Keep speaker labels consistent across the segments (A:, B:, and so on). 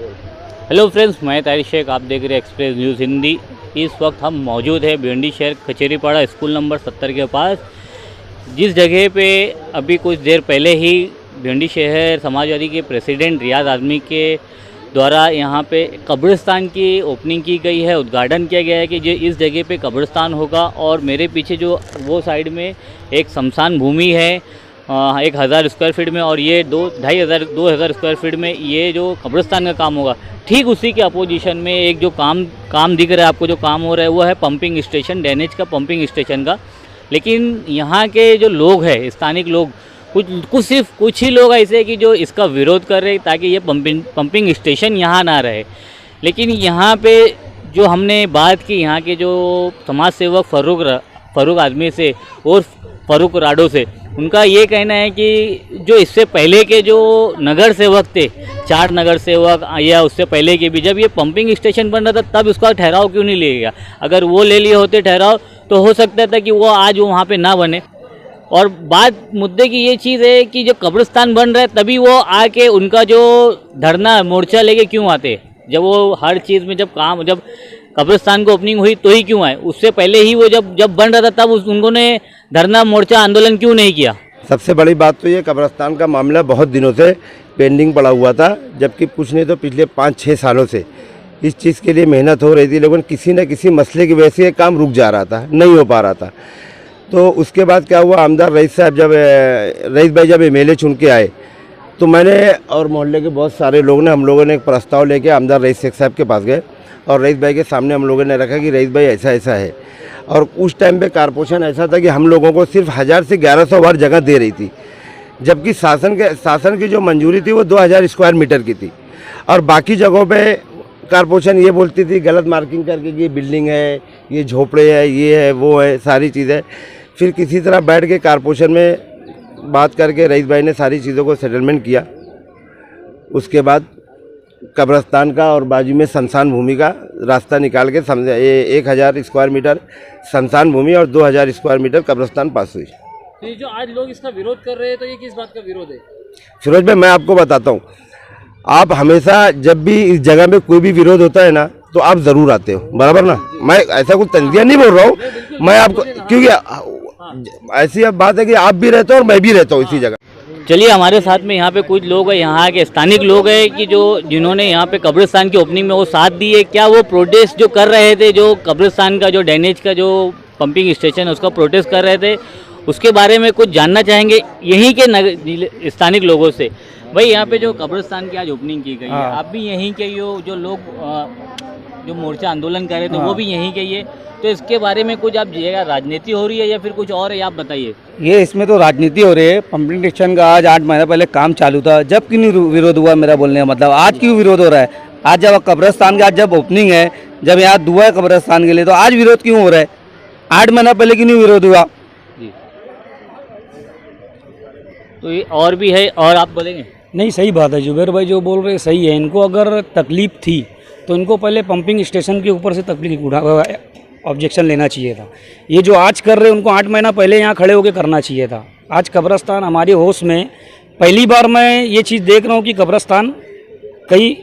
A: Hello friends, मैं तारिक शेख, आप देख रहे हैं एक्सप्रेस न्यूज़ हिंदी। इस वक्त हम मौजूद हैं भिंडी शहर कचेरीपाड़ा स्कूल नंबर 70 के पास, जिस जगह पे अभी कुछ देर पहले ही भिंडी शहर समाजवादी के प्रेसिडेंट रियाज आज़मी के द्वारा यहाँ पे कब्रिस्तान की ओपनिंग की गई है, उद्घाटन किया गया है कि जो इस जगह पे कब्रिस्तान होगा। और मेरे पीछे जो वो साइड में एक शमशान भूमि है 1000 स्क्वायर फीट में, और ये 2000 स्क्वायर फीट में ये जो कब्रिस्तान का काम होगा। ठीक उसी के अपोजिशन में एक जो काम दिख रहा है आपको, जो काम हो रहा है वो है पंपिंग स्टेशन, ड्रेनेज का पंपिंग स्टेशन का। लेकिन यहाँ के जो लोग हैं, स्थानिक लोग, सिर्फ कुछ ही लोग ऐसे हैं कि जो इसका विरोध कर रहे हैं ताकि ये पंपिंग स्टेशन यहाँ ना रहे। लेकिन यहाँ पे जो हमने बात की यहाँ के जो समाज सेवक फ़ारूक आज़मी से और फ़ारूक राडो से, उनका ये कहना है कि जो इससे पहले के जो नगर सेवक थे, 4 नगर सेवक या उससे पहले के भी, जब ये पंपिंग स्टेशन बन रहा था तब इसका ठहराव क्यों नहीं लिया गया। अगर वो ले लिए होते ठहराव तो हो सकता था कि वो आज वहाँ पे ना बने। और बात मुद्दे की ये चीज़ है कि जो कब्रिस्तान बन रहा है तभी वो आके उनका जो धरना मोर्चा लेके क्यों आते, जब वो हर चीज़ में जब कब्रिस्तान को ओपनिंग हुई तो ही क्यों आए। उससे पहले ही वो जब बन रहा था तब उन्होंने धरना मोर्चा आंदोलन क्यों नहीं किया।
B: सबसे बड़ी बात तो ये कब्रिस्तान का मामला बहुत दिनों से पेंडिंग पड़ा हुआ था, जबकि कुछ नहीं तो पिछले 5-6 सालों से इस चीज़ के लिए मेहनत हो रही थी, लेकिन किसी न किसी मसले की वजह से ये काम रुक जा रहा था, नहीं हो पा रहा था। तो उसके बाद क्या हुआ, आमदार रईस भाई जब एमएलए चुन के आए तो मैंने और मोहल्ले के बहुत सारे लोग ने, हम लोगों ने एक प्रस्ताव लेके आमदार रईस शेख साहब के पास गए और रईस भाई के सामने हम लोगों ने रखा कि रईस भाई ऐसा ऐसा है। और उस टाइम पे कारपोरेशन ऐसा था कि हम लोगों को सिर्फ 1000 से 1100 वार जगह दे रही थी, जबकि शासन की जो मंजूरी थी वो 2000 स्क्वायर मीटर की थी। और बाकी जगहों पे कारपोरेशन ये बोलती थी, गलत मार्किंग करके कि ये बिल्डिंग है, ये झोपड़े है, ये है, वो है, सारी चीज़ें। फिर किसी तरह बैठ के कारपोरेशन में बात करके रईस भाई ने सारी चीज़ों को सेटलमेंट किया। उसके बाद कब्रिस्तान का और बाजू में शमशान भूमि का रास्ता निकाल के 1000 स्क्वायर मीटर शमशान भूमि और 2000 स्क्वायर मीटर कब्रिस्तान पास हुई।
A: तो ये जो आज लोग इसका विरोध कर रहे हैं तो ये किस बात का विरोध है?
B: फिरोज भाई, मैं आपको बताता हूँ, आप हमेशा जब भी इस जगह में कोई भी विरोध होता है ना तो आप ज़रूर आते हो, बराबर ना। मैं ऐसा कुछ तंजिया नहीं बोल रहा हूँ, मैं आपको, क्योंकि ऐसी अब बात है कि आप भी रहते हो और मैं भी रहता हूँ इसी जगह।
A: चलिए, हमारे साथ में यहाँ पे कुछ लोग हैं, यहाँ के स्थानिक लोग हैं कि जिन्होंने यहाँ पे कब्रिस्तान की ओपनिंग में वो साथ दिए। क्या वो प्रोटेस्ट जो कर रहे थे, जो कब्रिस्तान का जो ड्रेनेज का जो पंपिंग स्टेशन है उसका प्रोटेस्ट कर रहे थे, उसके बारे में कुछ जानना चाहेंगे यहीं के स्थानिक लोगों से। भाई, यहाँ पे जो कब्रिस्तान की आज ओपनिंग की गई है, आप भी यहीं के ही हो, जो लोग जो मोर्चा आंदोलन कर रहे थे वो भी यहीं के ही है, तो इसके बारे में कुछ आप राजनीति हो रही है या फिर कुछ और है, आप बताइए।
C: ये इसमें तो राजनीति हो रही है। पंपिंग स्टेशन का आज 8 महीना पहले काम चालू था, जब क्यों नहीं विरोध हुआ, मेरा बोलने का मतलब आज क्यों विरोध हो रहा है। आज जब कब्रिस्तान का जब ओपनिंग है, जब यहाँ दुआ है कब्रिस्तान के लिए, तो आज विरोध क्यों हो रहा है। 8 महीना पहले क्यों नहीं विरोध हुआ।
A: तो ये और भी है, और आप बोलेंगे?
D: नहीं, सही बात है, जुबैर भाई जो बोल रहे सही है। इनको अगर तकलीफ थी तो इनको पहले पंपिंग स्टेशन के ऊपर से तकलीफ ऑब्जेक्शन लेना चाहिए था। ये जो आज कर रहे हैं उनको 8 महीना पहले यहाँ खड़े होकर करना चाहिए था। आज कब्रिस्तान हमारे होश में पहली बार मैं ये चीज़ देख रहा हूँ कि कब्रिस्तान कहीं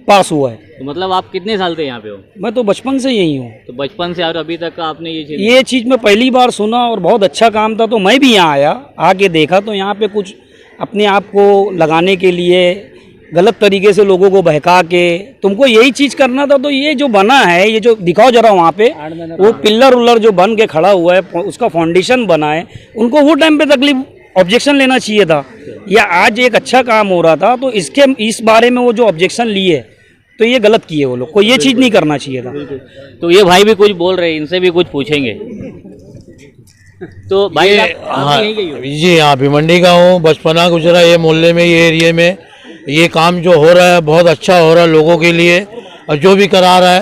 D: पास हुआ है।
A: तो मतलब आप कितने साल से यहाँ पे हो?
D: मैं तो बचपन से यही हूँ।
A: तो बचपन से और अभी तक का आपने
D: ये चीज़ मैं पहली बार सुना और बहुत अच्छा काम था, तो मैं भी यहाँ आया, आके देखा तो यहाँ पे कुछ अपने आप को लगाने के लिए गलत तरीके से लोगों को बहका के तुमको यही चीज़ करना था। तो ये जो बना है, ये जो दिखाओ जरा वहाँ पे, वो पिल्लर उल्लर जो बन के खड़ा हुआ है, उसका फाउंडेशन बना है, उनको वो टाइम पे तकलीफ ऑब्जेक्शन लेना चाहिए था। या आज एक अच्छा काम हो रहा था तो इस बारे में वो जो ऑब्जेक्शन लिए तो ये गलत किए वो लोग को, ये चीज़ नहीं करना चाहिए था।
A: तो ये भाई भी कुछ बोल रहे हैं, इनसे भी कुछ पूछेंगे। तो भाई
E: जी, यहाँ भिवंडी का हूँ, बचपना गुजरा ये मोहल्ले में, ये एरिया में। ये काम जो हो रहा है बहुत अच्छा हो रहा है लोगों के लिए, और जो भी करा रहा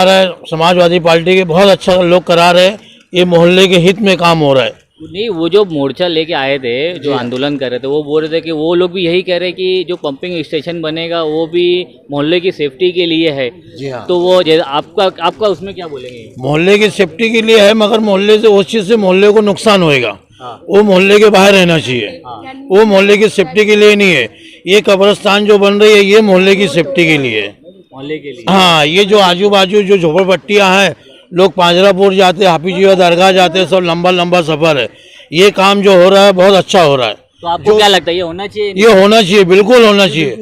E: है समाजवादी पार्टी के बहुत अच्छा लोग करा रहे हैं। ये मोहल्ले के हित में काम हो रहा है।
A: नहीं, वो जो मोर्चा लेके आए थे, जो आंदोलन कर रहे थे, वो बोल रहे थे कि वो लोग भी यही कह रहे हैं कि जो पंपिंग स्टेशन बनेगा वो भी मोहल्ले की सेफ्टी के लिए है।
E: जी हाँ।
A: तो वो आपका उसमें क्या बोलेंगे?
E: मोहल्ले की सेफ्टी के लिए है, मगर मोहल्ले से उस चीज़ से मोहल्ले को नुकसान होएगा। वो मोहल्ले के बाहर रहना चाहिए। वो मोहल्ले की सेफ्टी के लिए नहीं है। ये कब्रिस्तान जो बन रही है ये मोहल्ले की सेफ्टी के लिए है।
A: मोहल्ले के लिए।
E: हाँ, ये जो आजू बाजू जो झोपड़पट्टियाँ हैं, लोग पांजरापुर जाते, हाफिजिया दरगाह जाते, सब लंबा लंबा सफर है। ये काम जो हो रहा है बहुत अच्छा हो रहा है।
A: तो आपको क्या लगता है ये होना चाहिए?
E: ये होना चाहिए, बिल्कुल होना चाहिए,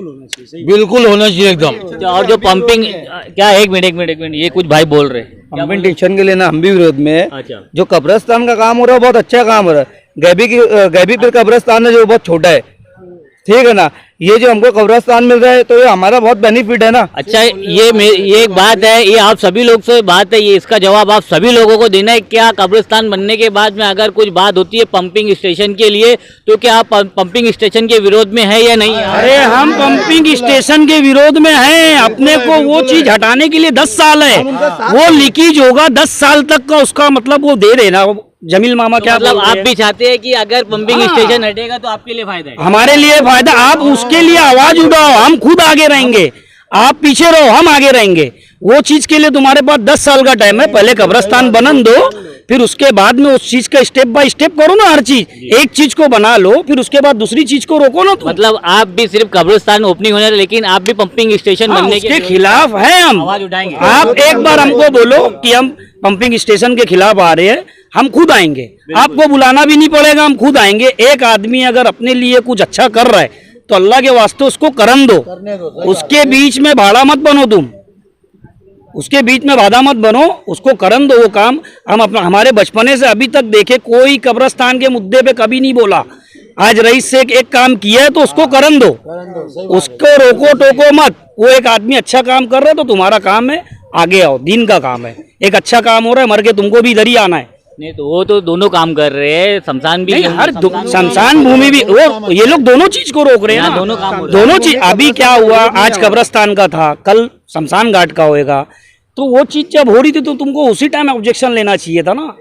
E: बिल्कुल होना चाहिए एकदम।
A: और जो पंपिंग, क्या एक मिनट ये कुछ भाई बोल रहे हैं।
C: पंपिंग स्टेशन के लिए ना हम भी विरोध में है।
A: अच्छा।
C: जो कब्रिस्तान का काम हो रहा है बहुत अच्छा काम हो रहा है। गैबी पीर कब्रिस्तान है जो बहुत छोटा है, ठीक है ना। ये जो हमको कब्रिस्तान मिल रहा है तो ये हमारा बहुत बेनिफिट है ना।
A: अच्छा, ये एक बात है, ये आप सभी लोग से बात है, ये इसका जवाब आप सभी लोगों को देना है। क्या कब्रिस्तान बनने के बाद में अगर कुछ बात होती है पंपिंग स्टेशन के लिए, तो क्या आप पंपिंग स्टेशन के विरोध में है या नहीं?
D: अरे हम पंपिंग स्टेशन के विरोध में हैं। अपने को वो चीज हटाने के लिए 10 साल है। वो लीकेज होगा 10 साल तक का, उसका मतलब वो दे रहे ना जमील मामा। क्या
A: मतलब
D: बोल रहे
A: आप
D: हैं?
A: भी चाहते हैं कि अगर पंपिंग स्टेशन हटेगा तो आपके लिए फायदा है?
D: हमारे लिए फायदा। आप उसके लिए आवाज उठाओ, हम खुद आगे रहेंगे। आप पीछे रहो, हम आगे रहेंगे। वो चीज के लिए तुम्हारे पास 10 साल का टाइम है। पहले कब्रिस्तान बनन दो, फिर उसके बाद में उस चीज का स्टेप बाय स्टेप करो ना। हर चीज एक चीज को बना लो, फिर उसके बाद दूसरी चीज को रोको ना।
A: मतलब आप भी सिर्फ कब्रिस्तान ओपनिंग होने, लेकिन आप भी पंपिंग स्टेशन बनने
D: उसके खिलाफ है हम।
A: आवाज उठाएंगे।
D: आप एक बार हमको बोलो कि हम पंपिंग स्टेशन के खिलाफ आ रहे हैं, हम खुद आएंगे। आपको बुलाना भी नहीं पड़ेगा, हम खुद आएंगे। एक आदमी अगर अपने लिए कुछ अच्छा कर रहा है तो अल्लाह के वास्ते उसको करन दो। उसके बीच में भाड़ा मत बनो तुम, उसके बीच में बाधा मत बनो, उसको करन दो वो काम। हम अपना हमारे बचपने से अभी तक देखे, कोई कब्रिस्तान के मुद्दे पे कभी नहीं बोला। आज रईस से एक काम किया है तो उसको करन दो, उसको रोको टोको मत। वो एक आदमी अच्छा काम कर रहा है तो तुम्हारा काम है आगे आओ। दीन का काम है, एक अच्छा काम हो रहा है, मर के तुमको भी इधर ही आना है।
A: नहीं तो वो तो दोनों काम कर रहे हैं, शमशान भी,
D: नहीं, हर शमशान भूमि भी, वो ये लोग दोनों चीज को रोक रहे हैं ना।
A: दोनों काम हो रहा है।
D: दोनों चीज। अभी क्या हुआ, आज कब्रिस्तान का था, कल शमशान घाट का होएगा। तो वो चीज जब हो रही थी तो तुमको उसी टाइम ऑब्जेक्शन लेना चाहिए था ना।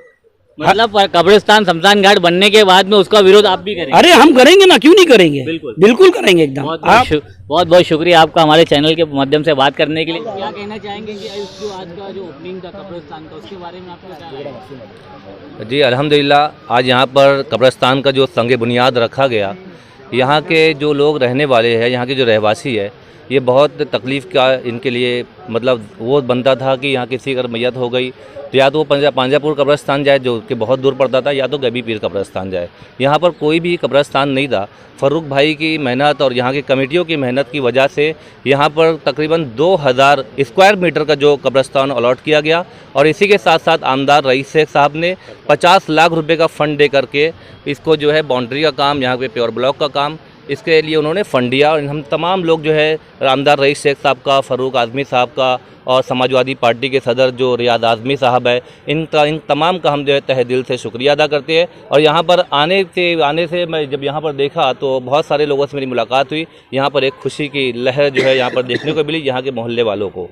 A: मतलब कब्रिस्तान शमशान घाट बनने के बाद में उसका विरोध आप भी करेंगे?
D: अरे हम करेंगे ना, क्यों नहीं करेंगे,
A: बिल्कुल।
D: बिल्कुल करेंगे एकदम।
A: बहुत बहुत शुक्रिया आपका हमारे चैनल के माध्यम से बात करने के लिए। क्या कहना चाहेंगे कि जो आज का जो ओपनिंग था कब्रिस्तान का, उसके बारे में आपको क्या लगता है?
F: जी अल्हम्दुलिल्लाह, आज यहाँ पर कब्रिस्तान का जो संग बुनियाद रखा गया, यहाँ के जो लोग रहने वाले हैं, यहाँ के जो रहवासी है, ये बहुत तकलीफ़ का इनके लिए मतलब वो बनता था कि यहाँ किसी अगर मैयत हो गई तो या तो वो पांजापुर कब्रिस्तान जाए जो कि बहुत दूर पड़ता था, या तो गैबी पीर कब्रिस्तान जाए। यहाँ पर कोई भी कब्रिस्तान नहीं था। फ़ारूक भाई की मेहनत और यहाँ की कमेटियों की मेहनत की वजह से यहाँ पर तकरीबन 2000 स्क्वायर मीटर का जो कब्रिस्तान अलॉट किया गया। और इसी के साथ साथ आमदार रईस शेख साहब ने 50 लाख रुपए का फ़ंड दे करके इसको जो है बाउंड्री का काम, यहाँ पे प्योर ब्लॉक का काम, इसके लिए उन्होंने फ़ंड दिया। और हम तमाम लोग जो है आमदार रईस शेख साहब का, फ़ारूक आज़मी साहब का और समाजवादी पार्टी के सदर जो रियाद आज़मी साहब है, इन तमाम का हम जो है तहे दिल से शुक्रिया अदा करते हैं। और यहाँ पर आने से मैं जब यहाँ पर देखा तो बहुत सारे लोगों से मेरी मुलाकात हुई। यहाँ पर एक खुशी की लहर जो है यहाँ पर देखने को मिली यहाँ के मोहल्ले वालों को।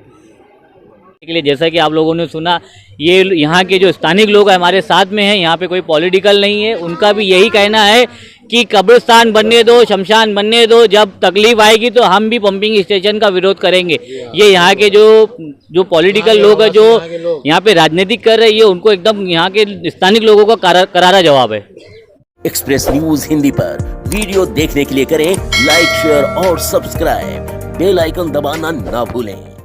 A: के लिए जैसा कि आप लोगों ने सुना, ये यहाँ के जो स्थानिक लोग हमारे साथ में हैं, यहाँ पे कोई पॉलिटिकल नहीं है। उनका भी यही कहना है कि कब्रिस्तान बनने दो, शमशान बनने दो, जब तकलीफ आएगी तो हम भी पंपिंग स्टेशन का विरोध करेंगे। ये यहाँ के जो पॉलिटिकल लोग हैं, जो यहाँ पे राजनीतिक कर रहे हैं, ये उनको एकदम यहाँ के स्थानिक लोगों का करारा जवाब है।
G: एक्सप्रेस न्यूज हिंदी पर वीडियो देखने के लिए करें लाइक, शेयर और सब्सक्राइब। बेल आइकन दबाना ना भूलें।